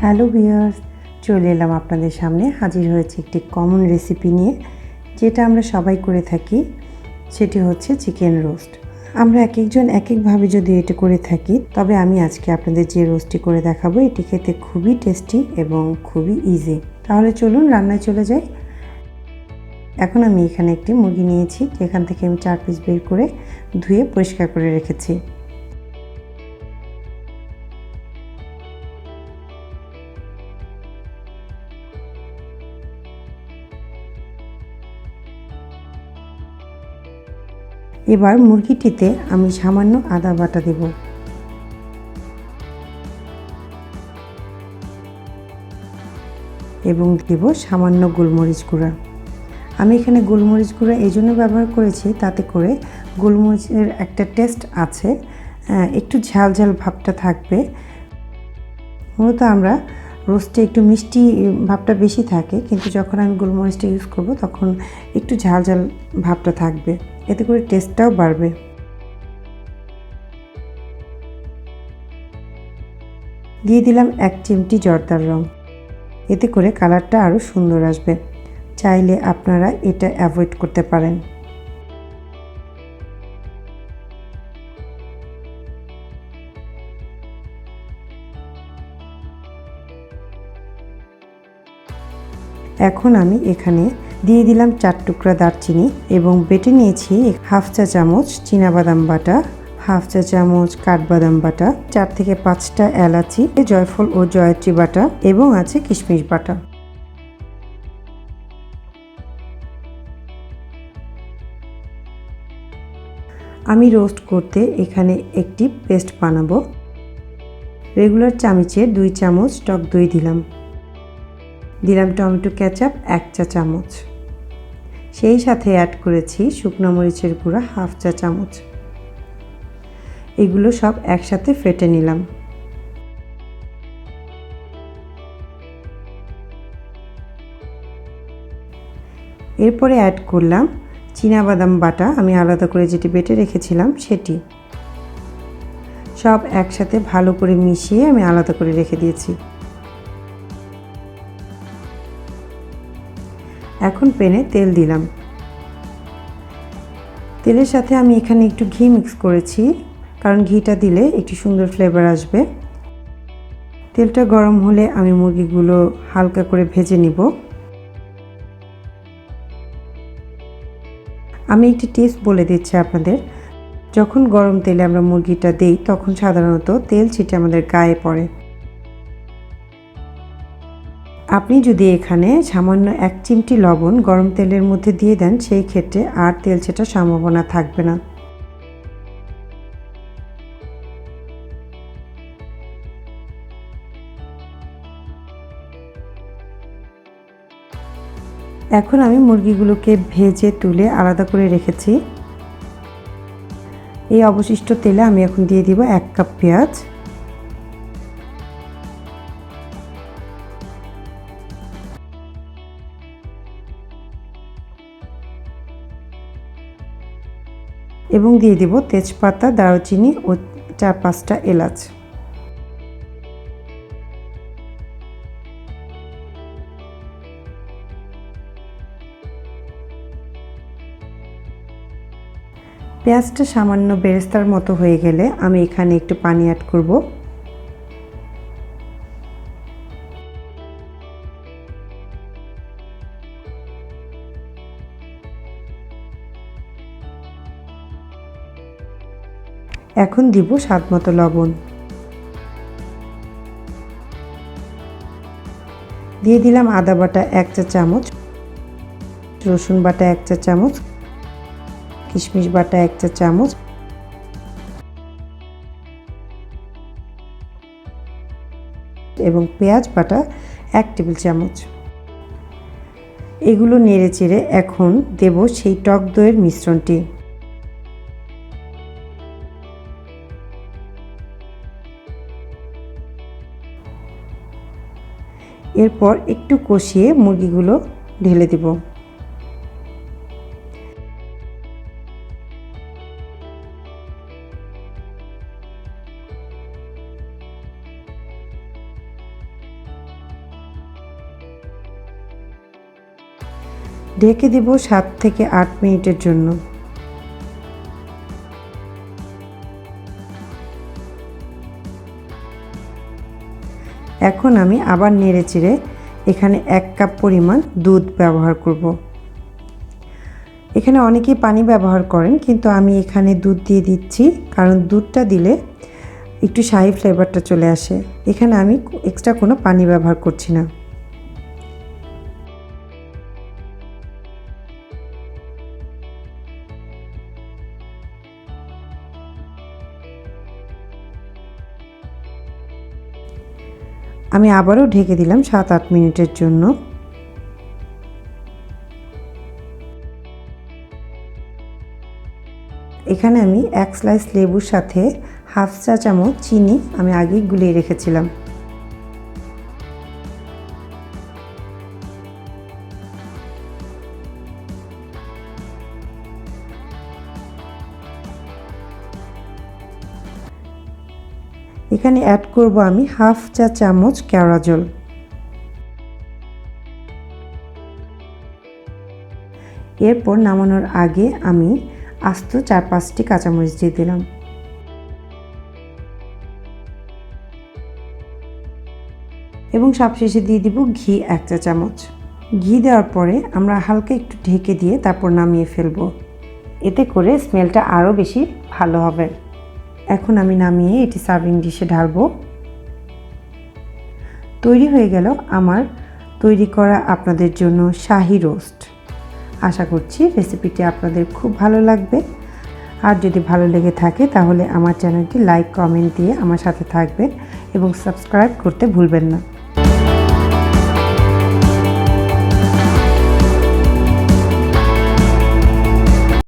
Hello viewers, চলে এলাম আপনাদের সামনে। হাজির হয়েছে একটি কমন রেসিপি নিয়ে, যেটা আমরা সবাই করে থাকি। সেটি হচ্ছে চিকেন রোস্ট। আমরা এক একজন এক একভাবে যদি এটা করে থাকি, তবে আমি আজকে আপনাদের যে রোস্টটি করে দেখাবো, এটি খেতে খুবই টেস্টি এবং খুবই ইজি। তাহলে চলুন রান্নায় চলে যাই। এখন আমি এখানে একটি মুরগি নিয়েছি, যেখান থেকে আমি 4 পিস বের করে ধুয়ে পরিষ্কার করে রেখেছি। এবার মুরগিটিতে আমি সামান্য আদা বাটা দেব এবং দেব সামান্য গোলমরিচ গুঁড়া। আমি এখানে গোলমরিচ গুঁড়া এই জন্য ব্যবহার করেছি, তাতে করে গোলমরিচের একটা টেস্ট আছে, একটু ঝাল ঝাল ভাবটা থাকবে। মূলত আমরা রোস্টে একটু মিষ্টি ভাবটা বেশি থাকে, কিন্তু যখন আমি গোলমরিচটা ইউজ করব তখন একটু ঝাল ঝাল ভাবটা থাকবে, এতে করে টেস্টটাও বাড়বে। দিয়ে দিলাম 1 চিমটি জর্দার রং, এতে করে কালারটা আরও সুন্দর আসবে। চাইলে আপনারা এটা অ্যাভয়েড করতে পারেন। এখন আমি এখানে দিয়ে দিলাম 4 টুকরা দারচিনি এবং বেটে নিয়েছি হাফ চা চামচ চীনাবাদাম বাটা, হাফ চা চামচ কাঠবাদাম বাটা, 4 থেকে 5টা এলাচি, জয়ফল ও জয়ত্রী বাটা এবং আছে কিশমিশ বাটা। আমি রোস্ট করতে এখানে একটি পেস্ট বানাবো। রেগুলার চামচে 2 চামচ টক দই দিলাম টমেটো কেচাপ 1 চা চামচ, সেই সাথে অ্যাড করেছি শুকনো মরিচের গুঁড়া হাফ চা চামচ। এগুলো সব একসাথে ফেটে নিলাম। এরপরে অ্যাড করলাম চীনাবাদাম বাটা, আমি আলাদা করে যেটি বেটে রেখেছিলাম সেটি। সব একসাথে ভালো করে মিশিয়ে আমি আলাদা করে রেখে দিয়েছি। এখন প্যানে তেল দিলাম। তেলের সাথে আমি এখানে একটু ঘি মিক্স করেছি, কারণ ঘিটা দিলে একটু সুন্দর ফ্লেভার আসবে। তেলটা গরম হলে আমি মুরগিগুলো হালকা করে ভেজে নিব। আমি একটি টিপস বলে দিচ্ছি আপনাদের, যখন গরম তেলে আমরা মুরগিটা দেই তখন সাধারণত তেল ছিটে আমাদের গায়ে পড়ে। আপনি যদি এখানে সামান্য 1 চিমটি লবণ গরম তেলের মধ্যে দিয়ে দেন, সেই ক্ষেত্রে আর তেল ছেটার সম্ভাবনা থাকবে না। এখন আমি মুরগিগুলোকে ভেজে তুলে আলাদা করে রেখেছি। এই অবশিষ্ট তেলে আমি এখন দিয়ে দিব 1 কাপ পেঁয়াজ, এবং দিয়ে দিব তেজপাতা, দারুচিনি ও 4-5টা এলাচ। পেঁয়াজটা সামান্য বেরেস্তার মতো হয়ে গেলে আমি এখানে একটু পানি অ্যাড করব। এখন দিব স্বাদমতো লবণ। দিয়ে দিলাম আদা বাটা 1 চা চামচ, রসুন বাটা 1 চা চামচ, কিশমিশ বাটা 1 চা চামচ এবং পেঁয়াজ বাটা 1 টেবিল চামচ। এগুলো নেড়ে চেড়ে এখন দেব সেই টক দইয়ের মিশ্রণটি। এরপর একটু কষিয়ে মুরগিগুলো ঢেলে দেব। ঢেকে দেব 7 থেকে 8 মিনিটের জন্য। এখন আমি আবার নেড়েচেড়ে এখানে 1 কাপ পরিমাণ দুধ ব্যবহার করব। এখানে অনেকেই পানি ব্যবহার করেন, কিন্তু আমি এখানে দুধ দিয়ে দিচ্ছি, কারণ দুধটা দিলে একটু শাহি ফ্লেভারটা চলে আসে। এখানে আমি এক্সট্রা কোনো পানি ব্যবহার করছি না। আমি আবারও ঢেকে দিলাম 7-8 মিনিটের জন্য। এখানে আমি 1 স্লাইস লেবুর সাথে হাফ চা চামচ চিনি আমি আগেই গুলিয়ে রেখেছিলাম। এখানে অ্যাড করব আমি হাফ চা চামচ কেওড়া জল। এরপর নামানোর আগে আমি আস্ত 4-5টি কাঁচামরিচ দিয়ে দিলাম। এবং সবশেষে দিয়ে দিব ঘি 1 চা চামচ। ঘি দেওয়ার পরে আমরা হালকা একটু ঢেকে দিয়ে তারপর নামিয়ে ফেলব। এতে করে স্মেলটা আরও বেশি ভালো হবে। এখন আমি নামিয়ে এটি সার্ভিং ডিশে ঢালবো। তৈরি হয়ে গেল আমার তৈরি করা আপনাদের জন্য শাহি রোস্ট। আশা করছি রেসিপিটি আপনাদের খুব ভালো লাগবে। আর যদি ভালো লেগে থাকে তাহলে আমার চ্যানেলটি লাইক কমেন্ট দিয়ে আমার সাথে থাকবেন এবং সাবস্ক্রাইব করতে ভুলবেন না।